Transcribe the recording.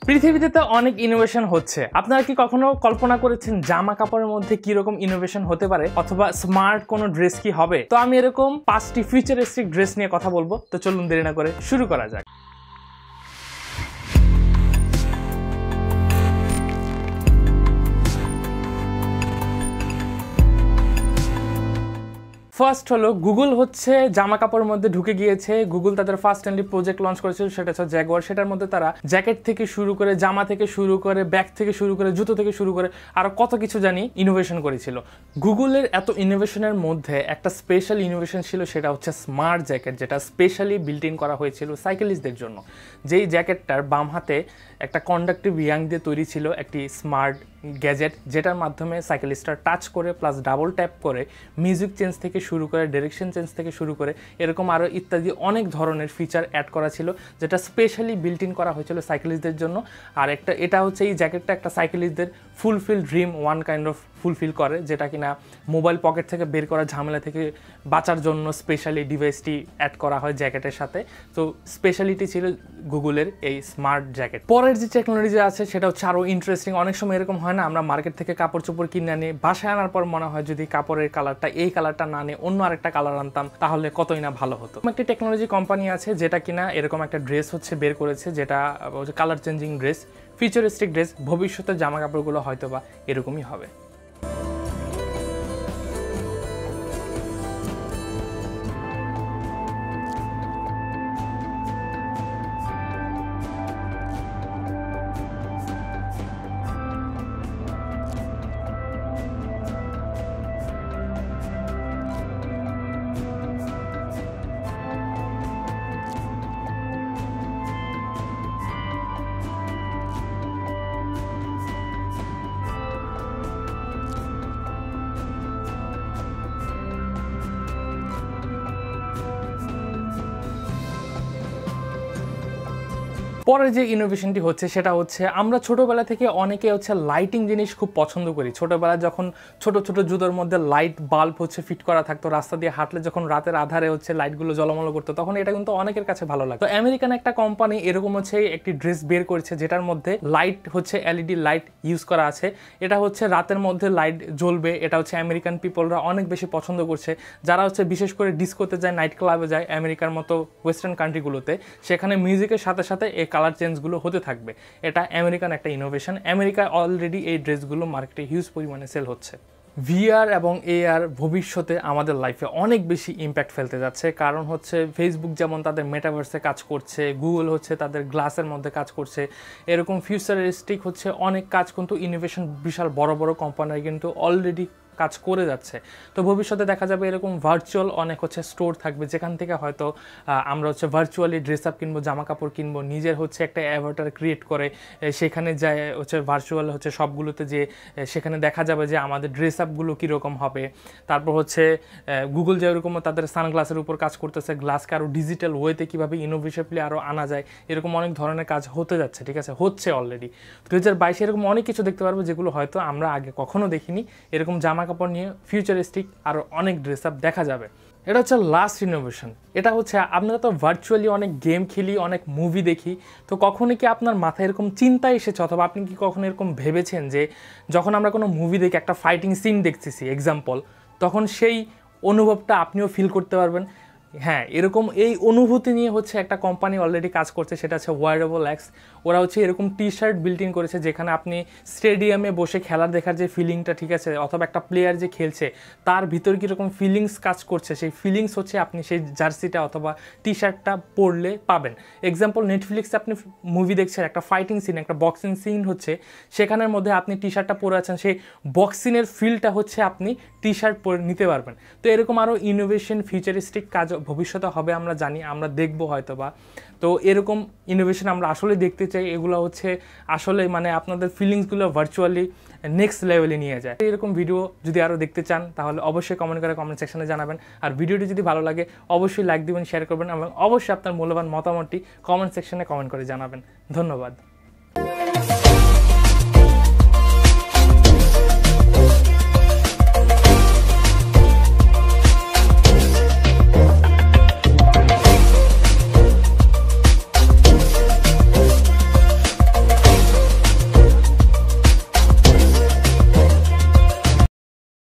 পৃথিবীতে তো অনেক ইনোভেশন হচ্ছে। আপনারা কি কখনো কল্পনা করেছেন জামা কাপড়ের মধ্যে কি রকম ইনোভেশন হতে পারে, অথবা স্মার্ট কোনো ড্রেস কি হবে? তো আমি এরকম 5টি ফিউচারিস্টিক ড্রেস নিয়ে কথা বলবো। তো চলুন দেরি না করে শুরু করা যাক। ফার্স্ট হলো গুগল হচ্ছে জামা কাপড়ের মধ্যে ঢুকে গিয়েছে। গুগল তাদের ফার্স্ট অ্যান্ড প্রজেক্ট লঞ্চ করেছিল, সেটা হচ্ছে জ্যাগুয়ার। সেটার মধ্যে তারা জ্যাকেট থেকে শুরু করে, জামা থেকে শুরু করে, ব্যাগ থেকে শুরু করে, জুতো থেকে শুরু করে আরো কত কিছু জানি ইনোভেশন করেছিল। গুগলের এত ইনোভেশনের মধ্যে একটা স্পেশাল ইনোভেশন ছিল, সেটা হচ্ছে স্মার্ট জ্যাকেট, যেটা স্পেশালি বিল্ট ইন করা হয়েছিল সাইকেলিস্টদের জন্য। যেই জ্যাকেটটার বাম হাতে একটা কন্ডাক্টিভ ইয়াং দিয়ে তৈরি ছিল একটি স্মার্ট গ্যাজেট, যেটার মাধ্যমে সাইকেলিস্টরা টাচ করে প্লাস ডাবল ট্যাপ করে মিউজিক চেঞ্জ থেকে শুরু করে, ডিরেকশন চেঞ্জ থেকে শুরু করে এরকম আরও ইত্যাদি অনেক ধরনের ফিচার অ্যাড করা ছিল, যেটা স্পেশালি বিল্ট ইন করা হয়েছিল সাইকেলিস্টদের জন্য। আর এটা হচ্ছে এই জ্যাকেটটা একটা সাইকেলিস্টদের fulfil dream one kind of fulfil করে, যেটা কিনা মোবাইল পকেট থেকে বের করা ঝামেলা থেকে বাঁচার জন্য স্পেশালি ডিভাইসটি অ্যাড করা হয় জ্যাকেটের সাথে। তো স্পেশালিটি ছিল গুগলের এই স্মার্ট জ্যাকেট। পরের যে টেকনোলজি আছে সেটা হচ্ছে আরও ইন্টারেস্টিং। অনেক সময় এরকম হয় না, আমরা মার্কেট থেকে কাপড় চোপড় কিনে আনি, বাসায় আনার পর মনে হয় যদি কাপড়ের কালারটা এই কালারটা না নিয়ে অন্য আরেকটা কালার আনতাম তাহলে কতই না ভালো হতো। একটি টেকনোলজি কোম্পানি আছে যেটা কিনা এরকম একটা ড্রেস হচ্ছে বের করেছে, যেটা হচ্ছে colour changing dress, futuristic dress. ভবিষ্যতের জামা কাপড়গুলো হয়তো বা এরকমই হবে। পরের যে ইনোভেশনটি হচ্ছে সেটা হচ্ছে আমরা ছোটোবেলা থেকে অনেকে হচ্ছে লাইটিং জিনিস খুব পছন্দ করি। ছোটোবেলায় যখন ছোট ছোট জুতোর মধ্যে লাইট বাল্ব হচ্ছে ফিট করা থাকতো, রাস্তা দিয়ে হাঁটলে যখন রাতের আধারে হচ্ছে লাইটগুলো ঝলমল করতো, তখন এটা কিন্তু অনেকের কাছে ভালো লাগতো। তো আমেরিকান একটা কোম্পানি এরকম হচ্ছে একটি ড্রেস বের করেছে, যেটার মধ্যে লাইট হচ্ছে এলইডি লাইট ইউজ করা আছে। এটা হচ্ছে রাতের মধ্যে লাইট জ্বলবে। এটা হচ্ছে আমেরিকান পিপলরা অনেক বেশি পছন্দ করছে, যারা হচ্ছে বিশেষ করে ডিস্কোতে যায়, নাইট ক্লাবে যায় আমেরিকার মতো ওয়েস্টার্ন কান্ট্রিগুলোতে। সেখানে মিউজিকের সাথে সাথে এই কালার চেঞ্জগুলো হতে থাকবে। এটা আমেরিকান একটা ইনোভেশন। আমেরিকায় অলরেডি এই ড্রেসগুলো মার্কেটে হিউজ পরিমাণে সেল হচ্ছে। ভিআর এবং এআর ভবিষ্যতে আমাদের লাইফে অনেক বেশি ইম্প্যাক্ট ফেলতে যাচ্ছে, কারণ হচ্ছে ফেসবুক যেমন তাদের মেটাভার্সে কাজ করছে, গুগল হচ্ছে তাদের গ্লাসের মধ্যে কাজ করছে, এরকম ফিউচারিস্টিক হচ্ছে অনেক কাজ কিন্তু ইনোভেশন বিশাল বড় বড় কোম্পানি কিন্তু অলরেডি কাজ করে যাচ্ছে। তো ভবিষ্যতে দেখা যাবে এরকম ভার্চুয়াল অনেক হচ্ছে স্টোর থাকবে, যেখান থেকে হয়তো আমরা হচ্ছে ভার্চুয়ালি ড্রেস আপ কিনবো, জামা কাপড় কিনবো, নিজের হচ্ছে একটা অ্যাভাটার ক্রিয়েট করে সেখানে যায় হচ্ছে ভার্চুয়াল হচ্ছে সবগুলোতে, যে সেখানে দেখা যাবে যে আমাদের ড্রেস আপগুলো কীরকম হবে। তারপর হচ্ছে গুগল যেরকম তাদের সানগ্লাসের উপর কাজ করতেছে, গ্লাসকে আরও ডিজিটাল ওয়েতে কীভাবে ইনোভেটিভলি আরও আনা যায়, এরকম অনেক ধরনের কাজ হতে যাচ্ছে। ঠিক আছে, হচ্ছে অলরেডি। 2022 এরকম অনেক কিছু দেখতে পারবো যেগুলো হয়তো আমরা আগে কখনো দেখিনি। এরকম জামা কাপড় নিয়ে ফিউচারিস্টিক আরও অনেক ড্রেস আপ দেখা যাবে। এটা হচ্ছে লাস্ট ইনোভেশন। এটা হচ্ছে আপনারা তো ভার্চুয়ালি অনেক গেম খেলি, অনেক মুভি দেখি, তো কখনো কি আপনার মাথায় এরকম চিন্তা এসেছে, অথবা আপনি কি কখনো এরকম ভেবেছেন যে যখন আমরা কোনো মুভি দেখি, একটা ফাইটিং সিন দেখতেছি এক্সাম্পল, তখন সেই অনুভবটা আপনিও ফিল করতে পারবেন? হ্যাঁ, এরকম এই অনুভূতি নিয়ে হচ্ছে একটা কোম্পানি অলরেডি কাজ করছে, সেটা হচ্ছে ওয়ারেবল এক্স। ওরা হচ্ছে এরকম টি শার্ট বিল্ট ইন করেছে, যেখানে আপনি স্টেডিয়ামে বসে খেলা দেখার যে ফিলিংটা, ঠিক আছে, অথবা একটা প্লেয়ার যে খেলছে তার ভিতর কীরকম ফিলিংস কাজ করছে, সেই ফিলিংস হচ্ছে আপনি সেই জার্সিটা অথবা টি শার্টটা পরলে পাবেন। এক্সাম্পল, নেটফ্লিক্সে আপনি মুভি দেখছেন, একটা ফাইটিং সিন, একটা বক্সিং সিন হচ্ছে, সেখানের মধ্যে আপনি টি শার্টটা পরে আছেন, সেই বক্সিংয়ের ফিলটা হচ্ছে আপনি টি শার্ট পরে নিতে পারবেন। তো এরকম আরও ইনোভেশন ফিউচারিস্টিক কাজ ভবিষ্যতে হবে, আমরা জানি, আমরা দেখবো হয়তো বা। তো এরকম ইনোভেশন আমরা আসলে দেখতে চাই। এগুলো হচ্ছে আসলে মানে আপনাদের ফিলিংসগুলো ভার্চুয়ালি নেক্সট লেভেলে নিয়ে যায়। এরকম ভিডিও যদি আরও দেখতে চান তাহলে অবশ্যই কমেন্ট করে কমেন্ট সেকশনে জানাবেন। আর ভিডিওটি যদি ভালো লাগে অবশ্যই লাইক দিবেন, শেয়ার করবেন, এবং অবশ্যই আপনার মূল্যবান মতামতটি কমেন্ট সেকশনে কমেন্ট করে জানাবেন। ধন্যবাদ।